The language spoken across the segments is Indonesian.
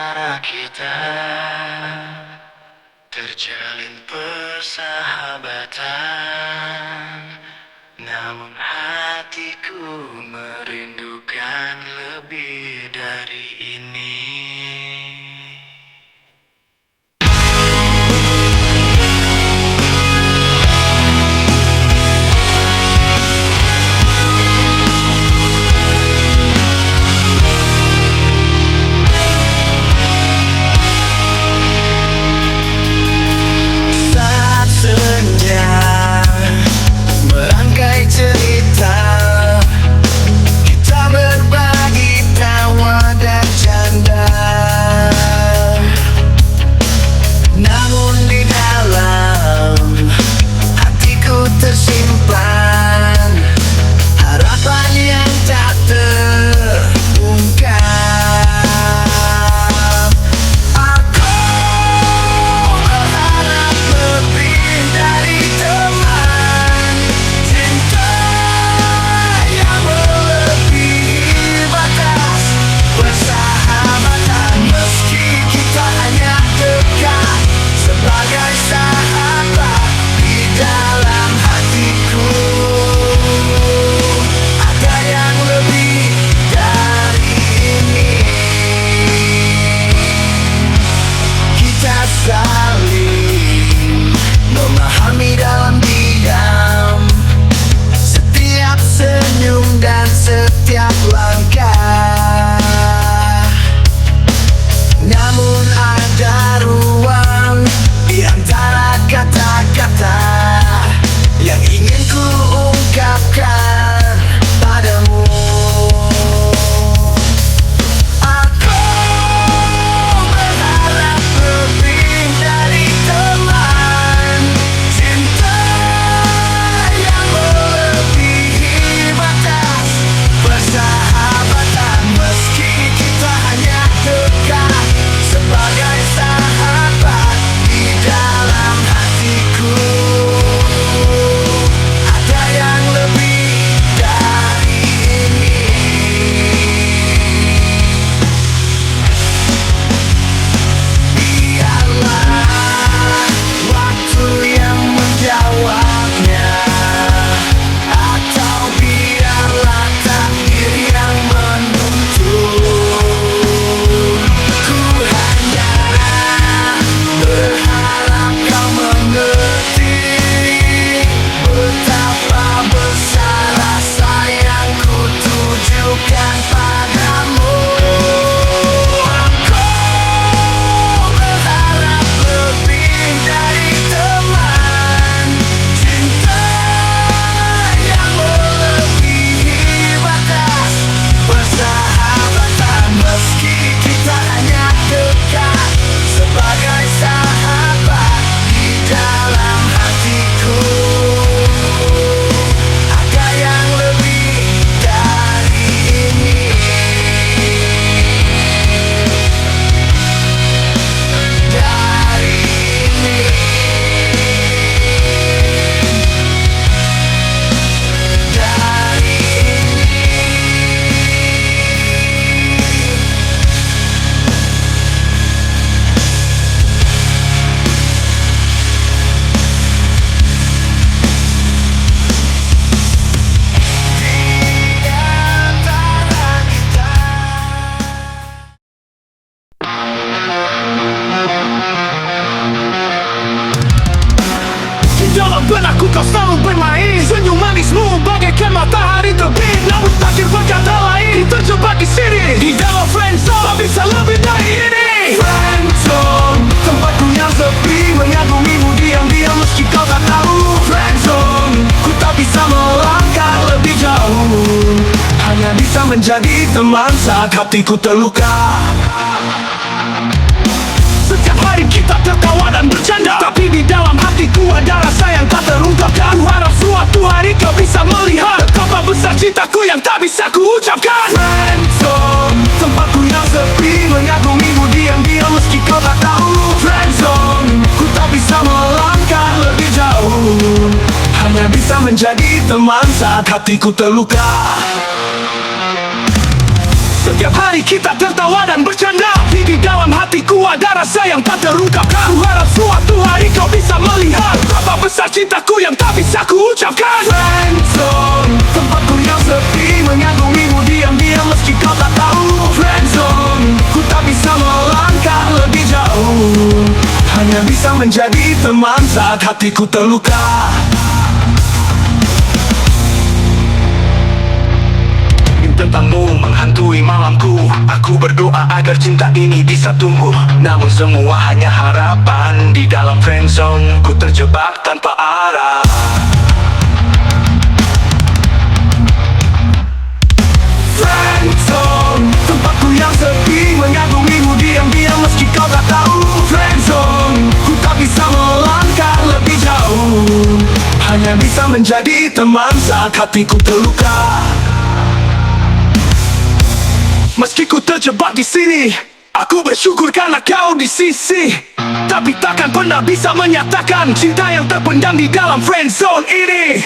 antara kita terjalin persahabatan, namun hatiku merindukan lebih dari ini. Merangkai cerita, kita berbagi tawa dan canda. Namun di dalam hatiku tersimpan harapan yang tak terungkap. Aku berharap lebih dari teman, cinta yang melebihi batas, persahabatan meski kita hanya dekat sebagai sahabat. Di dalam hatiku ada yang lebih dari ini. Kita saling memahami dalam diam, setiap senyum dan setiap langkah. Namun ada ruang di antara kata-kata yang ingin ku ungkapkan padamu. Aku berharap lebih dari teman, cinta yang melebihi batas, persahabatan meski kita hanya dekat sebagai sahabat. Di dalam hatiku ada yang lebih dari ini. Biarlah waktu yang menjawabnya, atau biarlah takdir yang menuntut. Ku hanya berharap kau mengerti betapa besar rasa yang ku tujukan padamu. Aku berharap lebih dari teman, cinta yang melebihi batas, persahabatan meski kita hanya dekat sebagai sahabat. Di dalam hatiku ada yang lebih dari ini. Dari ini. Dari ini. Di antara kita. Di dalam benakku kau selalu bermain, senyum manismu bagaikan matahari terbit. Namun takdir berkata lain, terjebak di sini. Di dalam friendzone tak bisa lebih dari ini. Friendzone, tempatku yang sepi, mengagumimu diam-diam meski kau tak tahu. Friendzone, ku tak bisa melangkah lebih jauh, hanya bisa menjadi teman saat hatiku terluka. Setiap hari kita tertawa dan bercanda, tapi di dalam hatiku ada rasa yang tak terungkapkan. Ku harap suatu hari kau bisa melihat betapa besar cintaku yang tak bisa ku ucapkan. Friendzone, tempatku yang sepi, mengagumimu diam-diam meski kau tak tahu. Friendzone, ku tak bisa melangkah lebih jauh, hanya bisa menjadi teman saat hatiku terluka. Setiap hari Mari kita tertawa dan bercanda. Di dalam hatiku ada rasa yang tak terungkapkan. Ku harap suatu hari kau bisa melihat betapa besar cintaku yang tak bisa ku ucapkan. Friendzone, tempatku yang sepi, mengagumimu diam-diam meski kau tak tahu. Friendzone, ku tak bisa melangkah lebih jauh, hanya bisa menjadi teman saat hatiku terluka. Tentangmu menghantui malamku. Aku berdoa agar cinta ini bisa tumbuh, namun semua hanya harapan. Di dalam friendzone ku terjebak tanpa arah. Friendzone, tempatku yang sepi, mengagumimu diam-diam meski kau tak tahu. Friendzone, ku tak bisa melangkah lebih jauh, hanya bisa menjadi teman saat hatiku terluka. Meski ku terjebak di sini, aku bersyukur karena kau di sisi. Tapi takkan pernah bisa menyatakan cinta yang terpendam di dalam friendzone ini.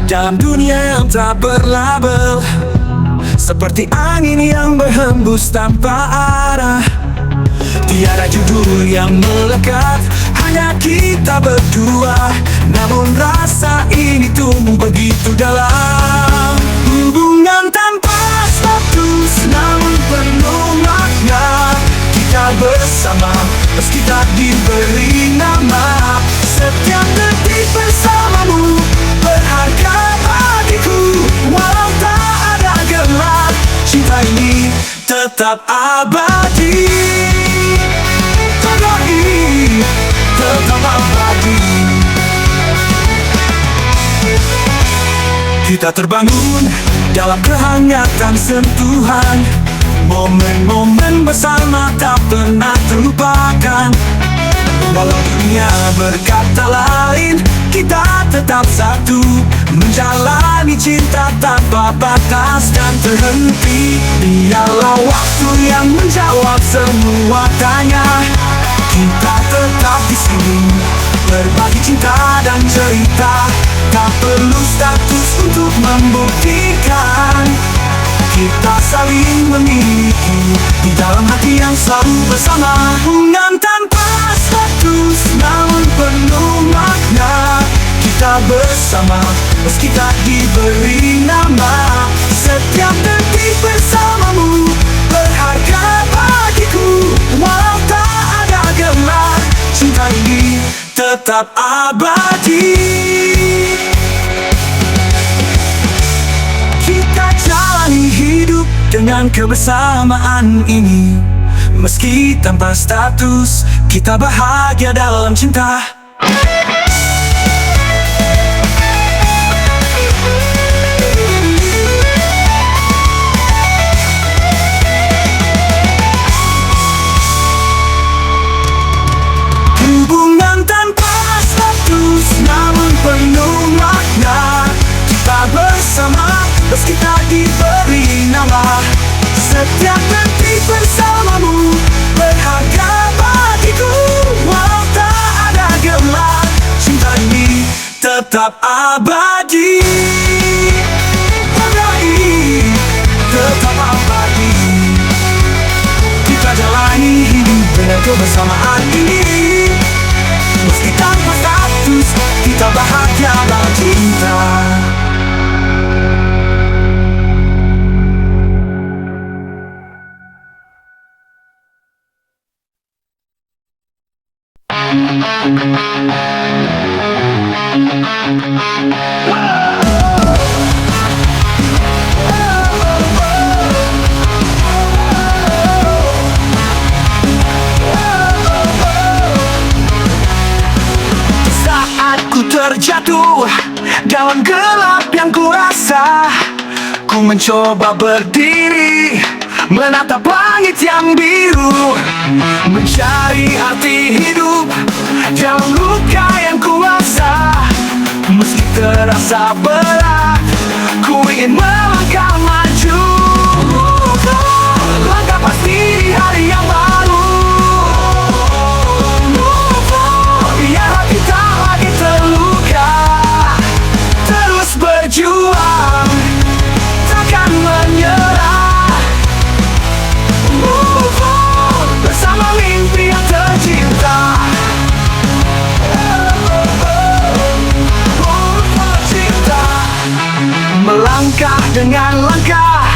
Dalam dunia yang tak berlabel, seperti angin yang berhembus tanpa arah. Tiada judul yang melekat, hanya kita berdua. Namun rasa ini tumbuh begitu dalam. Hubungan tanpa status, namun penuh makna. Kita bersama, meski tak diberi nama. Setiap detik bersamamu berharga bagiku. Walau tak ada gelar, cinta ini tetap abadi. Terlebih, tetap abadi. Kita terbangun dalam kehangatan sentuhan. Momen-momen bersama tak pernah terlupakan. Walau dunia berkata lain, kita tetap satu, menjalani cinta tanpa batas dan terhenti. Biarlah waktu yang menjawab semua tanya. Kita tetap di sini, berbagi cinta dan cerita. Tak perlu status untuk membuktikan. Kita saling memiliki di dalam hati yang selalu bersama. Hubungan tanpa status, namun penuh makna. Kita bersama, meski tak diberi nama. Setiap detik bersamamu berharga bagiku. Walau tak ada gelar, cinta ini tetap abadi. Kita jalani hidup dengan kebersamaan ini. Meski tanpa status, kita bahagia dalam cinta. Hubungan tanpa status, namun penuh makna. Kita bersama, meski tak diberi nama. Setiap detik bersamamu berharga bagiku. Walau tak ada gelar, cinta ini tetap abadi. Abadi, tetap abadi. Kita jalani hidup dengan kebersamaan ini. Meski tanpa status, kita bahagia dalam cinta. itu dalam gelap yang kurasa. Ku mencoba berdiri, menatap langit yang biru, mencari arti hidup dalam luka yang kuasa. Meski terasa berat, ku ingin melangkah maju. Langkah pasti di hari yang baru. Biar hati tak lagi terluka, terus berjuang, takkan menyerah. Move on, bersama mimpi yang tercinta. Melangkah dengan langkah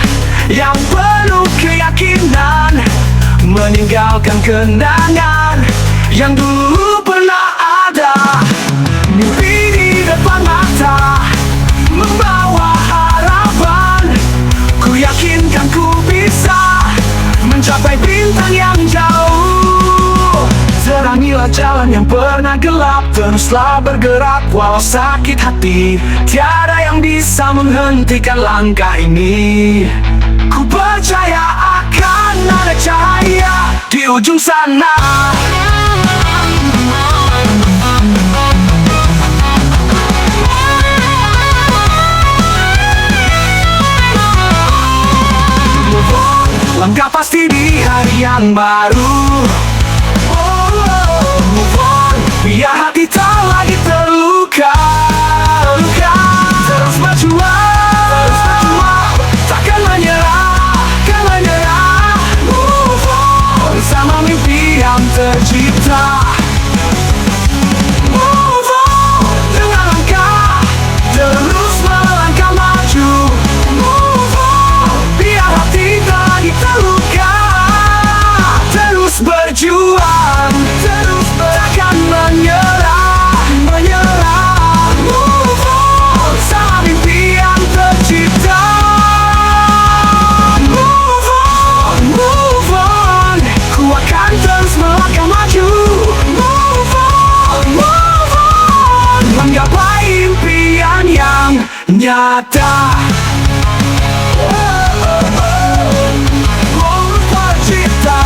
yang penuh keyakinan, meninggalkan kenangan yang dulu pernah ada. Mimpi di depan mata membawa harapan. Ku yakinkan ku bisa mencapai bintang yang jauh. Terangilah jalan yang pernah gelap, teruslah bergerak walau sakit hati. Tiada yang bisa menghentikan langkah ini. Ku percaya akan ada cahaya di ujung sana. Langkah pasti di hari yang baru. Move on, biar hati tak lagi terluka. Terus berjuang, takkan menyerah, takkan menyerah. Move on, bersama mimpi yang tercipta. Move on, dengan langkah terus melangkah maju. Move on, biar hati tak lagi terluka. Terus berjuang, terus takkan menyerah, menyerah. Move on, sama mimpi yang tercipta. Move on, ku akan terus melangkah maju. Move on, menggapai impian yang nyata. Tercipta.